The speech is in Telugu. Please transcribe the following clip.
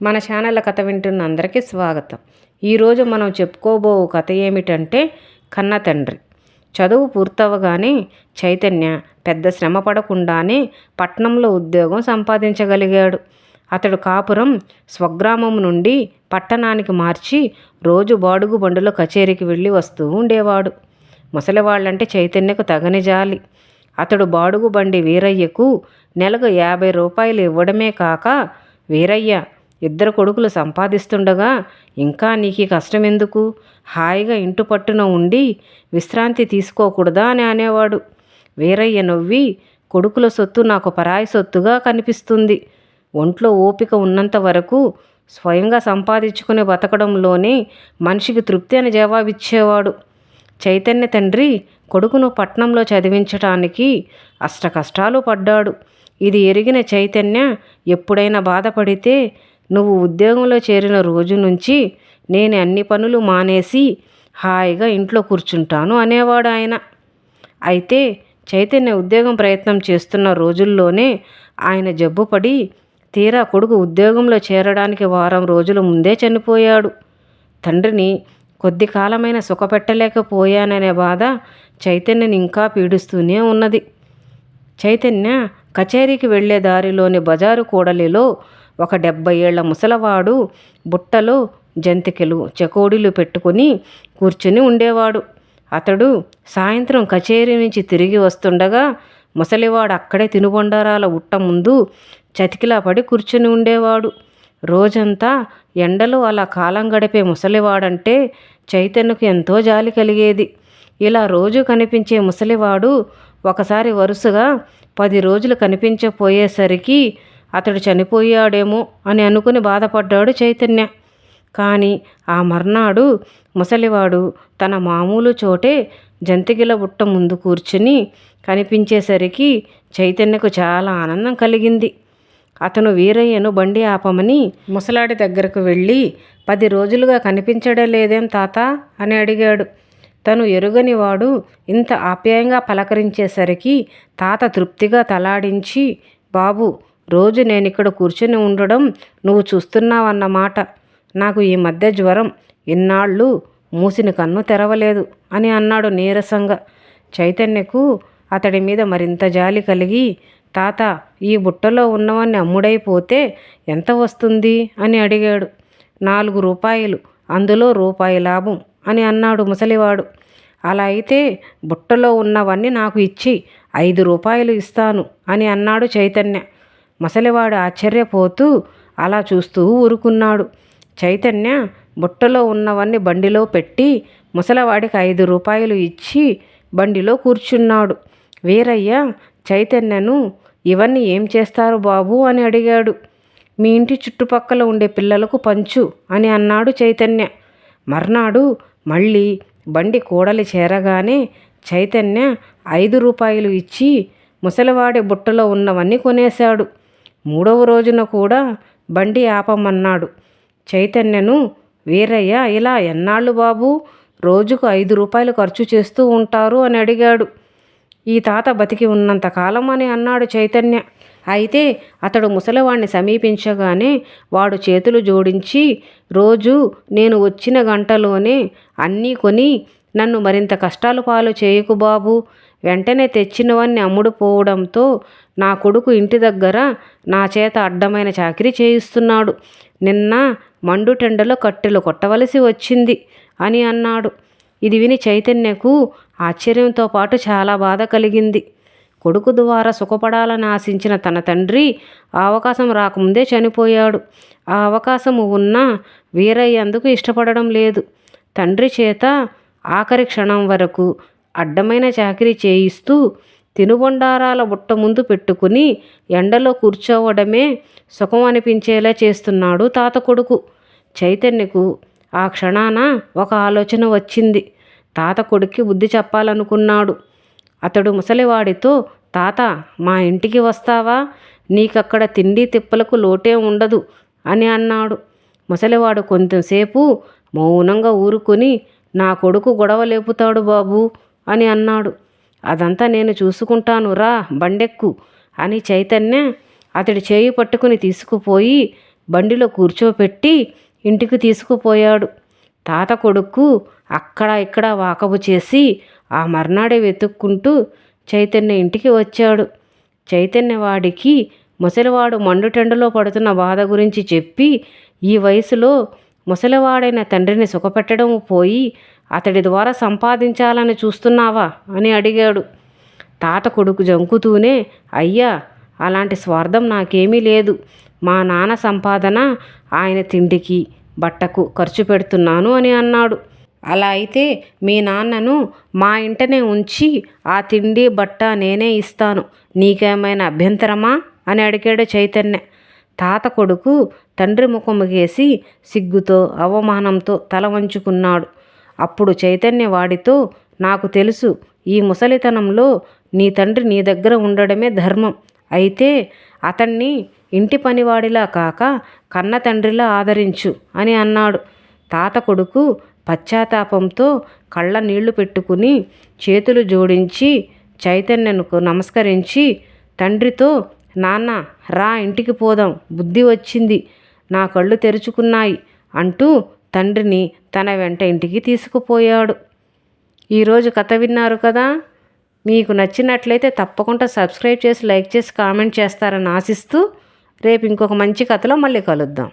మన ఛానల్ కథ వింటున్న అందరికీ స్వాగతం. ఈరోజు మనం చెప్పుకోబో కథ ఏమిటంటే కన్న తండ్రి. చదువు పూర్తవగానే చైతన్య పెద్ద శ్రమ పడకుండానే పట్నంలో ఉద్యోగం సంపాదించగలిగాడు. అతడు కాపురం స్వగ్రామం నుండి పట్టణానికి మార్చి రోజు బాడుగు బండిలో కచేరీకి వెళ్ళి వస్తూ ఉండేవాడు. ముసలివాళ్ళంటే చైతన్యకు తగని జాలి. అతడు బాడుగు బండి వీరయ్యకు నెలకు 50 రూపాయలు ఇవ్వడమే కాక, వీరయ్య, 2 కొడుకులు సంపాదిస్తుండగా ఇంకా నీకు కష్టం ఎందుకు? హాయిగా ఇంటి పట్టున ఉండి విశ్రాంతి తీసుకోకూడదా అని అనేవాడు. వీరయ్య నవ్వి, కొడుకుల సొత్తు నాకు పరాయి సొత్తుగా కనిపిస్తుంది. ఒంట్లో ఓపిక ఉన్నంత వరకు స్వయంగా సంపాదించుకుని బతకడంలోనే మనిషికి తృప్తి అని జవాబిచ్చేవాడు. చైతన్య తండ్రి కొడుకును పట్నంలో చదివించటానికి అష్టకష్టాలు పడ్డాడు. ఇది ఎరిగిన చైతన్య ఎప్పుడైనా బాధపడితే, నువ్వు ఉద్యోగంలో చేరిన రోజు నుంచి నేను అన్ని పనులు మానేసి హాయిగా ఇంట్లో కూర్చుంటాను అనేవాడు ఆయన. అయితే చైతన్య ఉద్యోగం ప్రయత్నం చేస్తున్న రోజుల్లోనే ఆయన జబ్బుపడి తీరా కొడుకు ఉద్యోగంలో చేరడానికి వారం రోజుల ముందే చనిపోయాడు. తండ్రిని కొద్ది కాలమైన సుఖపెట్టలేకపోయాననే బాధ చైతన్యని ఇంకా పీడిస్తూనే ఉన్నది. చైతన్య కచేరీకి వెళ్లే దారిలోని బజారు కూడలిలో ఒక 70 ఏళ్ల ముసలవాడు బుట్టలో జంతికలు చెకోడీలు పెట్టుకుని కూర్చుని ఉండేవాడు. అతడు సాయంత్రం కచేరీ నుంచి తిరిగి వస్తుండగా ముసలివాడు అక్కడే తినుబండారాల ఉట్ట ముందు చతికిలా పడి కూర్చుని ఉండేవాడు. రోజంతా ఎండలో అలా కాలం గడిపే ముసలివాడంటే చైతన్యకు ఎంతో జాలి కలిగేది. ఇలా రోజు కనిపించే ముసలివాడు ఒకసారి వరుసగా 10 రోజులు కనిపించపోయేసరికి అతడు చనిపోయాడేమో అని అనుకుని బాధపడ్డాడు చైతన్య. కానీ ఆ మర్నాడు ముసలివాడు తన మామూలు చోటే జంతికల బుట్ట ముందు కూర్చుని కనిపించేసరికి చైతన్యకు చాలా ఆనందం కలిగింది. అతను వీరయ్యను బండి ఆపమని ముసలాడి దగ్గరకు వెళ్ళి, 10 రోజులుగా కనిపించడం లేదేం తాత అని అడిగాడు. తను ఎరుగని వాడు ఇంత ఆప్యాయంగా పలకరించేసరికి తాత తృప్తిగా తలాడించి, బాబు, రోజు నేనిక్కడ కూర్చుని ఉండడం నువ్వు చూస్తున్నావన్నమాట. నాకు ఈ మధ్య జ్వరం, ఇన్నాళ్ళు మూసిన కన్ను తెరవలేదు అని అన్నాడు నీరసంగా. చైతన్యకు అతడి మీద మరింత జాలి కలిగి, తాత, ఈ బుట్టలో ఉన్నవన్నీ అమ్ముడైపోతే ఎంత వస్తుంది అని అడిగాడు. 4 రూపాయలు, అందులో రూపాయి లాభం అని అన్నాడు ముసలివాడు. అలా అయితే బుట్టలో ఉన్నవన్నీ నాకు ఇచ్చి 5 రూపాయలు ఇస్తాను అని అన్నాడు చైతన్య. ముసలివాడు ఆశ్చర్యపోతూ అలా చూస్తూ ఊరుకున్నాడు. చైతన్య బుట్టలో ఉన్నవన్నీ బండిలో పెట్టి ముసలివాడికి 5 రూపాయలు ఇచ్చి బండిలో కూర్చున్నాడు. వీరయ్య చైతన్యను, ఇవన్నీ ఏం చేస్తారు బాబు అని అడిగాడు. మీ ఇంటి చుట్టుపక్కల ఉండే పిల్లలకు పంచు అని అన్నాడు చైతన్య. మర్నాడు మళ్ళీ బండి కూడలి చేరగానే చైతన్య 5 రూపాయలు ఇచ్చి ముసలివాడి బుట్టలో ఉన్నవన్నీ కొనేశాడు. 3వ రోజున కూడా బండి ఆపమన్నాడు. చైతన్యను, వీరయ్య ఇలా ఎన్నాళ్ళు బాబు రోజుకు 5 రూపాయలు ఖర్చు చేస్తూ ఉంటారు అని అడిగాడు. ఈ తాత బతికి ఉన్నంతకాలం అని అన్నాడు చైతన్య. అయితే అతడు ముసలివాడిని సమీపించగానే వాడు చేతులు జోడించి, రోజు నేను వచ్చిన గంటలోనే అన్నీ కొని నన్ను మరింత కష్టాలు పాలు చేయకు బాబు. వెంటనే తెచ్చినవన్నీ అమ్ముడుపోవడంతో నా కొడుకు ఇంటి దగ్గర నా చేత అడ్డమైన చాకిరీ చేయిస్తున్నాడు. నిన్న మండుటెండలో కట్టెలు కొట్టవలసి వచ్చింది అని అన్నాడు. ఇది విని చైతన్యకు ఆశ్చర్యంతో పాటు చాలా బాధ కలిగింది. కొడుకు ద్వారా సుఖపడాలని ఆశించిన తన తండ్రి ఆ అవకాశం రాకముందే చనిపోయాడు. ఆ అవకాశము ఉన్నా వీరయ్య అందుకు ఇష్టపడడం లేదు. తండ్రి చేత ఆఖరి క్షణం వరకు అడ్డమైన చాకిరీ చేయిస్తూ తినుబండారాల బుట్ట ముందు పెట్టుకుని ఎండలో కూర్చోవడమే సుఖం అనిపించేలా చేస్తున్నాడు తాత కొడుకు. చైతన్యకు ఆ క్షణాన ఒక ఆలోచన వచ్చింది. తాత కొడుక్కి బుద్ధి చెప్పాలనుకున్నాడు. అతడు ముసలివాడితో, తాత, మా ఇంటికి వస్తావా? నీకక్కడ తిండి తిప్పలకు లోటే ఉండదు అని అన్నాడు. ముసలివాడు కొంచెంసేపు మౌనంగా ఊరుకొని, నా కొడుకు గొడవ లేపుతాడు బాబు అని అన్నాడు. అదంతా నేను చూసుకుంటాను, రా బండెక్కు అని చైతన్య అతడి చేయి పట్టుకుని తీసుకుపోయి బండిలో కూర్చోపెట్టి ఇంటికి తీసుకుపోయాడు. తాత కొడుకు అక్కడ ఇక్కడ వాకబు చేసి ఆ మర్నాడే వెతుక్కుంటూ చైతన్య ఇంటికి వచ్చాడు. చైతన్య వాడికి ముసలివాడు మండుటెండలో పడుతున్న బాధ గురించి చెప్పి, ఈ వయసులో ముసలివాడైన తండ్రిని సుఖపెట్టడం పోయి అతడి ద్వారా సంపాదించాలని చూస్తున్నావా అని అడిగాడు. తాత కొడుకు జంకుతూనే, అయ్యా, అలాంటి స్వార్థం నాకేమీ లేదు. మా నాన్న సంపాదన ఆయన తిండికి బట్టకు ఖర్చు పెడుతున్నాను అని అన్నాడు. అలా అయితే మీ నాన్నను మా ఇంటనే ఉంచి ఆ తిండి బట్ట నేనే ఇస్తాను, నీకేమైనా అభ్యంతరమా అని అడిగాడు చైతన్య. తాత కొడుకు తండ్రి ముఖముగేసి సిగ్గుతో అవమానంతో తల వంచుకున్నాడు. అప్పుడు చైతన్య వాడితో, నాకు తెలుసు, ఈ ముసలితనంలో నీ తండ్రి నీ దగ్గర ఉండడమే ధర్మం. అయితే అతన్ని ఇంటి పనివాడిలా కాక కన్న తండ్రిలా ఆదరించు అని అన్నాడు. తాత కొడుకు పశ్చాత్తాపంతో కళ్ళ నీళ్లు పెట్టుకుని చేతులు జోడించి చైతన్యకు నమస్కరించి తండ్రితో, నాన్న, రా ఇంటికి పోదాం, బుద్ధి వచ్చింది, నా కళ్ళు తెరుచుకున్నాయి అంటూ తండ్రిని తన వెంట ఇంటికి తీసుకుపోయాడు. ఈరోజు కథ విన్నారు కదా. మీకు నచ్చినట్లయితే తప్పకుండా సబ్స్క్రైబ్ చేసి, లైక్ చేసి, కామెంట్ చేస్తారని ఆశిస్తూ రేపు ఇంకొక మంచి కథలో మళ్ళీ కలుద్దాం.